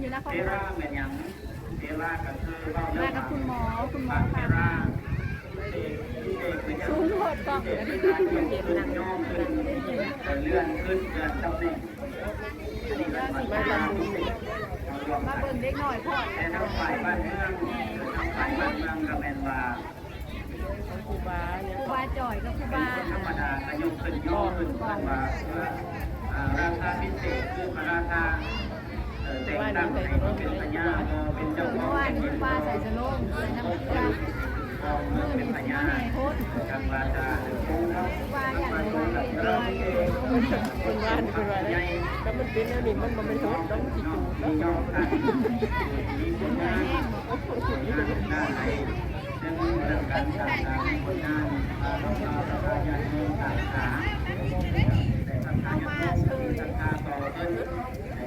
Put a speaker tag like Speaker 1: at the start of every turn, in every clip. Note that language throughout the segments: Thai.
Speaker 1: อยู่นะเขามากับคุณหมอค่ะสูงโหดกล้องเลยเก็บหนัง
Speaker 2: เลื่อนขึ้นเลื่อนตำแหน่ง
Speaker 1: มาเบิ่งเด็กหน่อยพ่อ
Speaker 2: แต่เราฝ่ายบ้านเมืองฝ่ายบ้านเมืองกับแมนว่า
Speaker 1: ครูบาจ่อยกับครูบา
Speaker 2: ธรรมดาก็ยกขึ้นย่อขึ้นว่าราคาพิเศษคือราคาแต่งตั้งให้เป็นพญาเป็นเจ้าของเป็นครู
Speaker 1: บาใส่สโลงใส่น้ำเกลือ
Speaker 2: เป็นพญาจังหวัดคงครับ
Speaker 1: ว่าอย่างไรว่า
Speaker 3: เป็นว่าแล้วมันเป็นแล้วนี่มันเป็นโทษต้องจิตจูดแล้ว
Speaker 2: มีคนงานงานให้เรื่องการจัดการคนงานเราสภาญาติโยมต่างๆแต่สังฆาญาติโยมสังฆาต่อเพิ่น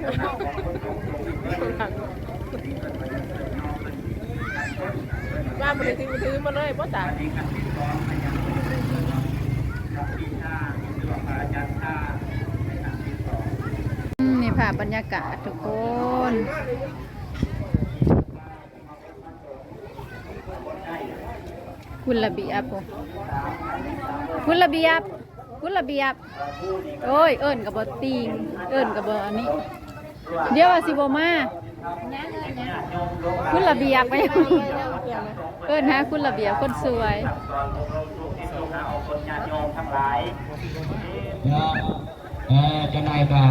Speaker 2: แต่เราขอคนตรงตรงอีกเพิ่นนี่เพิ่นไปยังเพิ่นนอกเพิ่น
Speaker 3: ว่ามันเลยถือมาเลยเพราะแต่
Speaker 2: นี่กันที่สองมันยังรับปีชาหรือว่าพระอาจารย์ชาในการที่สอง
Speaker 1: นี่ค่ะบรรยากาศทุกคนคุณระเบียบคุณระเบียบคุณระเบียบโอ้ยเอิญกับบตีงเอิญกับบอันนี้เดี๋ยวสิบมาคุณระเบียบไปเอิญฮะคุณระเบียบคนสวย
Speaker 2: จะนายบ่า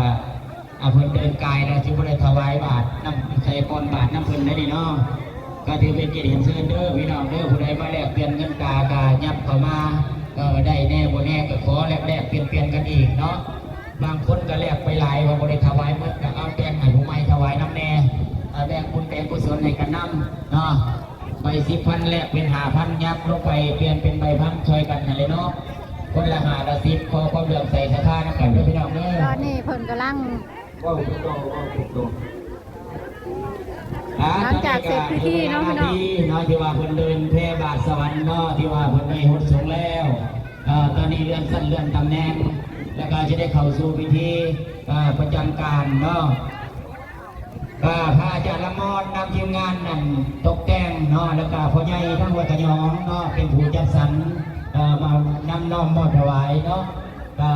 Speaker 2: เพิ่นเดินกายนะที่บ่ได้ถวายบาทน้ำใส่ปอนบาทน้ำเพิ่นได้ดีเนาะก็ถือเป็นเกียรติเห็นเชิญเด้อพี่น้องเด้อผู้ใดมาแลกเปลี่ยนเงินกากายับเข้ามาก็ได้แน่บ่แน่ก็ขอแลกเปลี่ยนกันอีกเนาะบางคนก็แลกไปหลายว่าบ่ได้ถวายหมดก็เอาแบ่งให้ผู้ใหม่ถวายน้ำแน่แบ่งบุญแบ่งกุศลให้กันนำเนาะใบ10,000แลกเป็น5,000ยับลงไปเปลี่ยนเป็นใบพันช่วยกันนั่นเลยเนาะคนละ5ละ10ขอความเลื่อมใสศรัทธานำกันเด้อพี่น้องเด้อ
Speaker 1: ตอนนี้เพิ่นกำลังหลังจากเสร็จพิธีเนาะพี่น้อง
Speaker 2: เนาะที่ว่าเพิ่นเดินแพร่บาทสวรรค์เนาะที่ว่าเพิ่นได้หดสงแล้วตอนนี้เลื่อนสั้นเลื่อนตำแหน่งแล้วก็จะได้เข้าสู่พิธีประจำการเนาะพระอาจารย์ละมอนนำทีมงานนั่นตกแต่งเนาะแล้วก็พ่อใหญ่ทั้งวัดกระยองเนาะเป็นผู้จัดสรรมานำน้อมมอบถวายเนาะ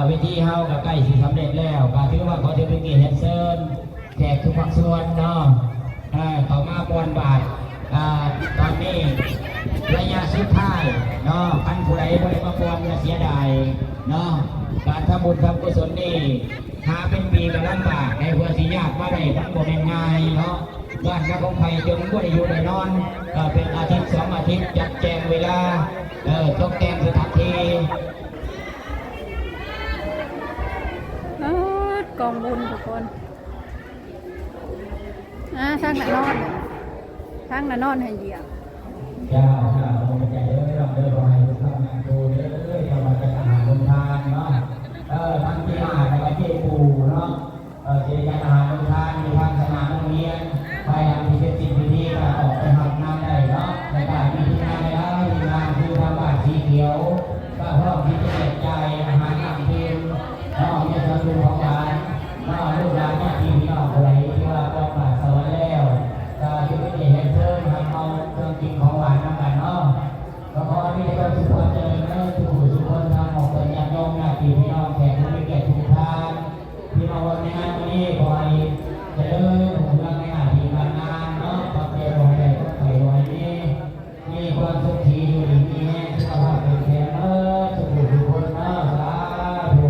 Speaker 2: เวทีเฮาก็ใกล้สิสำเร็จแล้วก็ถือว่าขอถือเป็นเกียรติเชิญแขกทุกภาคส่วนเนาะต่อมาบนบาทตอนนี้ระยะสุดท้ายเนาะพันผู้ใดบริมาบนจะเสียดายเนาะการทำบุญทำกุศลนี่หาเป็นปีกันลำบากในเพื่อสิยากมาได้ทั้งหมดง่ายเนาะบ้านนักของไฟจนบ่ได้อยู่ได้นอนเป็นอาทิตย์2 อาทิตย์จัดแจงเวลาตกแต่งสถานที่
Speaker 1: กองบุญทุกคนช่างหน้านอนช่างหน้านอนให้เหยียบ
Speaker 2: จ้าลงใจเด้อเด้อขอให้ทุกท่านนั่งดูเด้อทำจะอาหารลงทานเนาะทั้งที่อาหารในประเทศปูเนาะเจริญอาหารลงทานมีทางสนามโรงเรียนไปทำที่เสร็จสิ้นพิธีก็ออกไปทำงานได้เนาะในการมีที่งานได้ที่งานคือทำบ้านสีเขียวก็พร้อมที่จะแจกจ่ายอาหารน้ำกินเนาะมีส่วนร่วมของการเนาะลูกหลานญาติพี่น้องอะไรที่ว่าก็มาสอนแล้วก็จะไม่ได้เห็นเชิญทำเอาเครื่องกินของหวานน้ำกันเนาะก็ขอที่จะทุกคนเจริญทุกคนทำออกเป็นญาติโยมญาติพี่น้องแขกผู้มีเกียรติทุกท่านที่มาวันในงานวันนี้ขอให้เจริญรุ่งเรืองในหน้าที่การงานเนาะประเทศไทยก็ไทยวันนี้มีความสุขที่อยู่ดีมีแห่งสุขภาพเป็นแข็งทุกคนเนาะสาธุ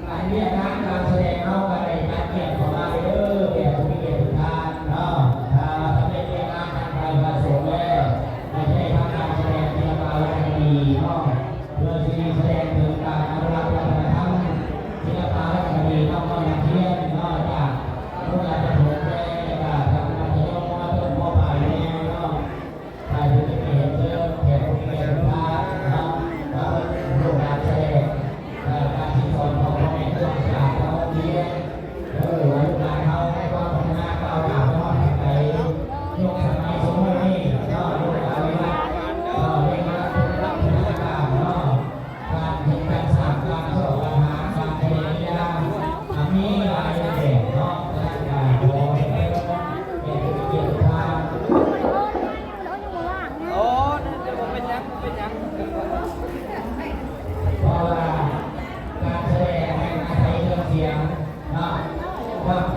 Speaker 2: อันนี้นะการแสดงเอาไปการเกียรติของเราเด้อเกียรติมีเกียรติทานเนาะถ้าสำเร็จในงานทางการผสมแล้วไม่ใช่ทางการแสดงที่เราเอาอย่างนี้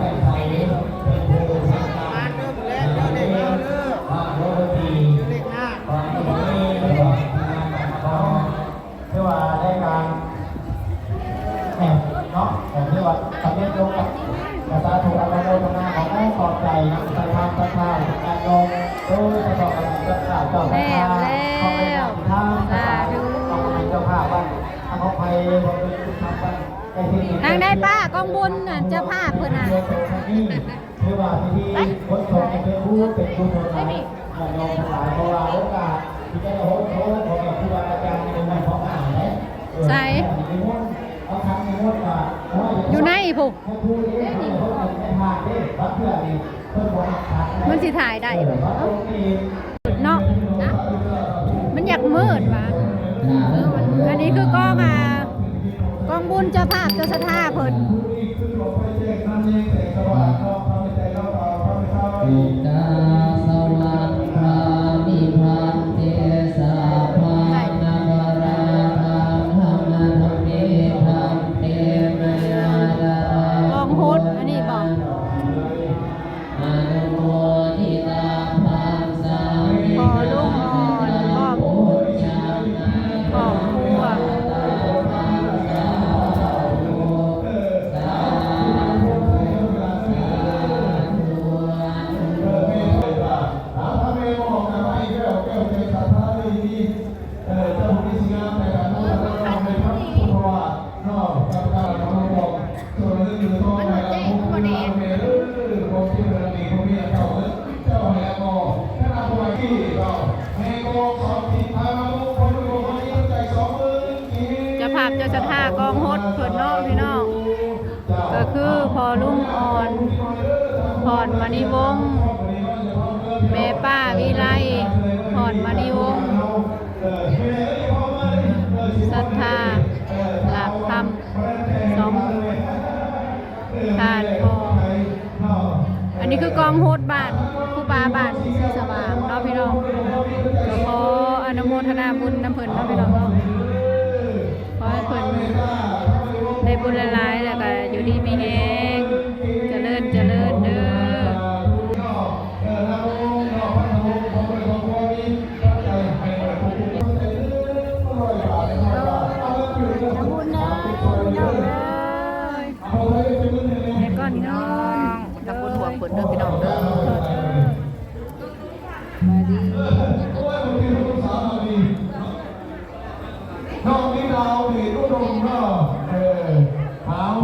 Speaker 2: ส่ไทยเป็นผู้สร้างการเล่นโรตีก่อนที่จะได้บอกงานของเรียกว่าได้การแอบเนาะแบบที่ว่าสำเร็จลงกับภาษาถูกอารมณ์โดยนาของผู้ขอบใจนะสถานประธานการลงโดยประกอบกับเจ้าข้าเจ้าพระข้าขอเป็นทางสาธุขอเป็นเจ้าข้าบ้านทางอภัยขอเป็นทางบ้าน
Speaker 1: ทางได้ป้ากองบุญน่ะเจ้าภาพเพิ่นน่ะ
Speaker 2: เรียกว่าที่คนชมเป็นผู้เป็นผู้ชมนะอย่ายอมทั้งหลายเพราะว่าโอกาสที่จะโหดของครูบาอาจารย์ในวันของอ่านเนี่ย
Speaker 1: ใส่อยู่ในผู้มันสิถ่ายได้เนาะมันอยากมืดว่ะอันนี้คือกล้องกองบุญเจ้าภาพเจ้าสถาเพิ่น
Speaker 2: สวัสดิ์พระนิพพานเทสาภานาวราธรรมธรรมนิธรรมเตมยาลาก
Speaker 1: องโฮดอันนี้บอก
Speaker 2: อนุโมทิตาภาสามิ
Speaker 1: พอลูกอ่อนพ่อพูดพ่อพูดจะภาพเจ้าสถากองโฮดเพิ่นเนาะพี่น้องก็คือพอลุงอ่อนพรมณีวงศ์แม่ป้าวิไลพรมณีวงศ์ศรัทธาหลักธรรมสองทานพออันนี้คือกองโฮดบ้านครูบาบ้านสว่างเนาะพี่น้องก็ขออนุโมทนาบุญน้ำเพิ่นเนาะพี่น้องเนาะขอให้เพิ่นได้บุญหลายๆแล้วก็อยู่ดีมีแฮงเจริญเจริญเด้อบุญนะพี่น้องเด้อก้อนน้องทำบุญหวงผลเด้อพี่น้องเด้อมาดี
Speaker 2: น้องนี่ดาวนี่ก็ดมเนาะขาว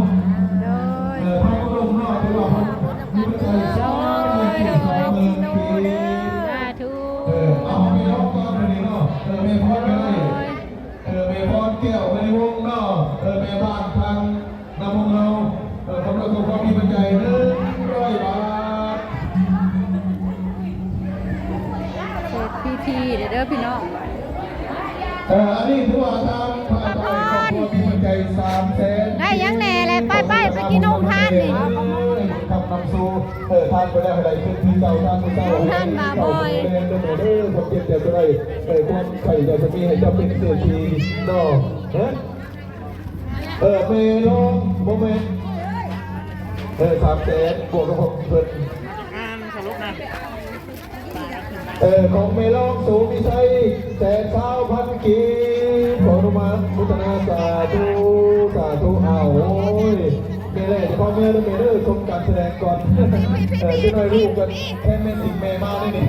Speaker 2: ให้ก็ดมเนาะที่ว่ามีใจซ้อนมีใจซ้อนมี
Speaker 1: สาธุ
Speaker 2: เอาไม่ร้องก่อนเลยเนาะเมย์พอดเลยเมย์พอดเกี่ยวในวงเนาะเมย์บ้านทางน้ำมงเราผมเราตัวความมีปัจจัย100 บาท
Speaker 1: เสร็จพิธีเด้อพี่น้อง
Speaker 2: อันนี้ถือว่าตามผ่านไปของคนมีปัจจัย300,000
Speaker 1: ได้ยังแหน่เลยไปกินนมทานนี่
Speaker 2: ทำนำสู่ทานไปได้อะไรขึ้นที่เจ้าทานผู้เจ้า
Speaker 1: ทานมาบ่อย
Speaker 2: ผมเก็บเดี๋ยวจะได้ความไข่จะมีให้เจ้าเป็นเศรษฐีเนาะเมลงโมเมนต์300,000บวกกับผมเพิ่นของเมลองสูงมีชัย190,000 กีขออนุมัติพุทธนาสาธุสาธุเอาโอ้ยเมเล่พ่อแม่และเมเล่ชมการแสดงก่อนที่น้อยลูกกันแค่เมสิงแม่มาได้นี่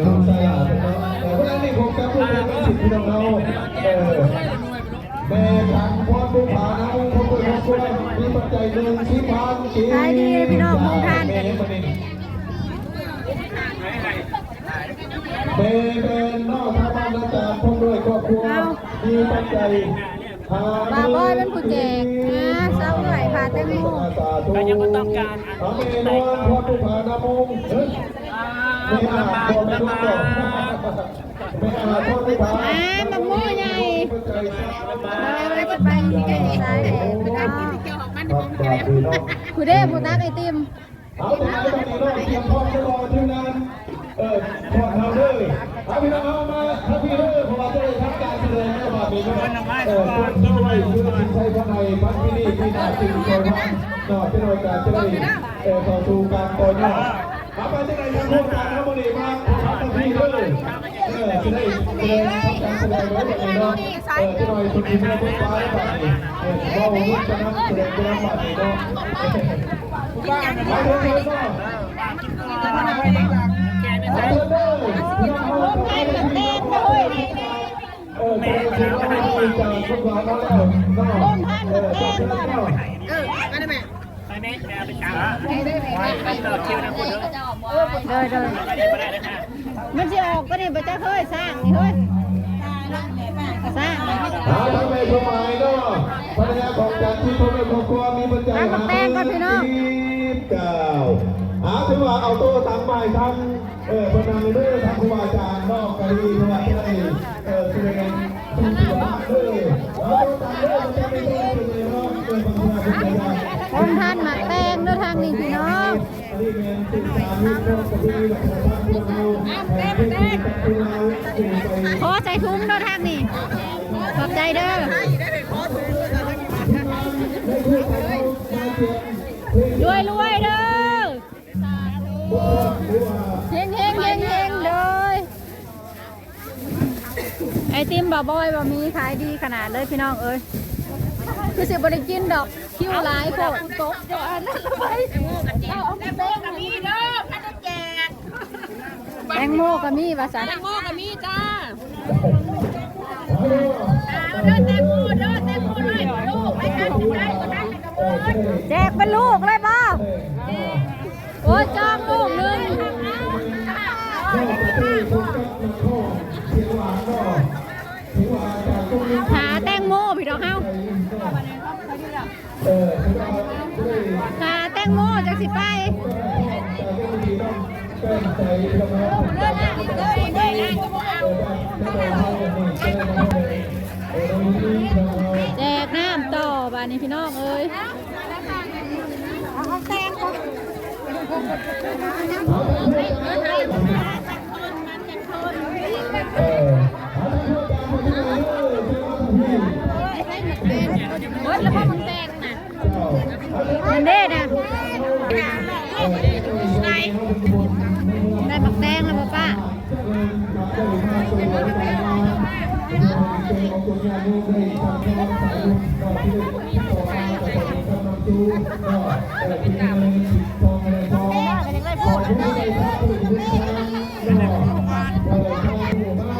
Speaker 2: ลูกชายหลานเนาะเพราะฉะนั้นนี่ผมจะพูดเป็นสิ่งที่เราแม่ทางพ่อผู้ผานะคนผู้ช่วยมีปัจจัย1,000 กี
Speaker 1: ขายดีพี่น้องมองทานกัน
Speaker 2: เป็นนอกทางบ้านอาจารย์พร้อมด้วยครอบครัวมีปัจจัย
Speaker 1: บาบอยเป็นผู้แจกนะเศร้าหน่อยพาแตงโม
Speaker 3: แต่ยังไม่ต้องการ
Speaker 2: เมนวนพอทุกผานามุงไม่อาจพอไม่ต้องบอกไม่อาจพอทุกผา
Speaker 1: มาโม่ใหญ่เราจะไปที่ไหนสายไปกันผู้เด้ผู้ตักไอติม
Speaker 2: เอาแต่ไหนต้องมีรอบเตรียมพร้อมจะรอที่นั้นพอเราเลยเอาพี่น้องเอามาถ้าพี่เลิกผมจะได้ทำการแสดงแล้วมามีก็ได้คนที่ว่า
Speaker 4: คือกินใช้ภายในพันที่นี่ที่นาจริงโดยพันนอกเป็นโอกาสจะได้ต่อสู่การต่อยอดมาไปที่ไหนยังร่วมกันนะบุรีมากทำที่เลยจะได้แสดงทำการแสดงไว้แบบนี้เนาะที่หน่อยคนที่มาพูดฟ้าแบบนี้ว่าวุฒิจะนำแสดงจะนำแบบนี้เนาะมาเถอะเนาะ
Speaker 1: มันจะออกก็นี่บ่จะเคยสร้างนี่เฮ้ยสร้าง
Speaker 4: ทางในสมัยเนาะภรรยาของการที่พ่อแม่ครอบครัวมีปัจจัยเก่าถือว่าเอาตัวทางใหม่ทางพนังเรื่องทางครูอาจารย์นอกกะดีเพราะว่าที่ได้แสดงสิ่งที่ว่าเลยเอาตัวทางเรื่องจะไม่ได้เลยเนาะบางคนอาจจะได้
Speaker 1: องค์ท่านมาแต่งด้วยทางนี้พี่น้องขอใส่ถุงด้วยทางนี้ขอบใจเด้อรวยรวยเด้อเฮงเฮงเฮงเฮงเลยไอติมบ่บอยบ่มีขายดีขนาดเลยพี่น้องเอ้ยคือสิบริกินดอกคิวหลายโคตรตกเดี๋ยวอันนั้นไปเอาแตงโมกับมีเด้อพันแจกแตงโมกับมีภาษาแตงโมกับมีจ้าเด้อแตงโมเด้อแตงโมเลยลูกไปกันได้ก็ได้แจกเป็นลูกเลยป่ะโอ้ยจองลูกนึงหาแตงโมพี่น้องเฮาหาแตงโมจากสิไปแจกน้ำต่อบ้านนี้พี่น้องเอ้ยแล้วพ่อมึงแดงน่ะมันเด้น่ะได้บักแดงแล้วป้า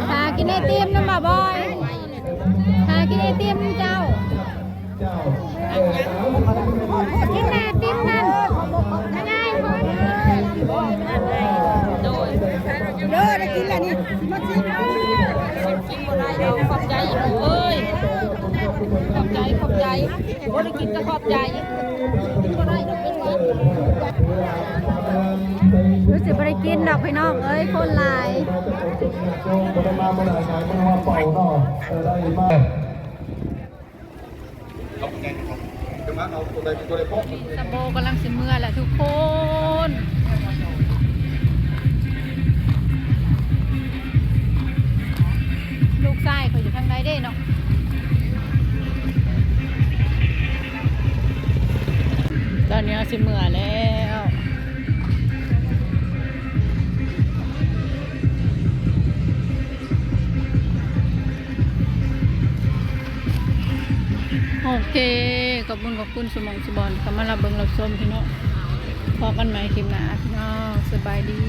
Speaker 1: หากินไอติมน้ำบ่บอยหากินไอติมเจ้ากินไอติมนั่นง่ายพอโดยได้กินแล้วนี่มาชิมกินบ่ได้เราขอบใจเอ้ยขอบใจบ่ได้กินก็ขอบใจกินบ่ได้เราเป็นวันรู้สึกบ่ได้กินดอกพี่น้องเอ้ยคนหลายสะโบกำลังสิเมื่อแหละทุกคนลูกชายเขาอยู่ทางใดเด้เนาะตอนนี้สิเมื่อแล้วโอเคขอบคุณสมองสบอนเขามารับเบิ่งรับชมพี่น้องพอกันใหม่คลิปหน้าพี่น้องสบายดี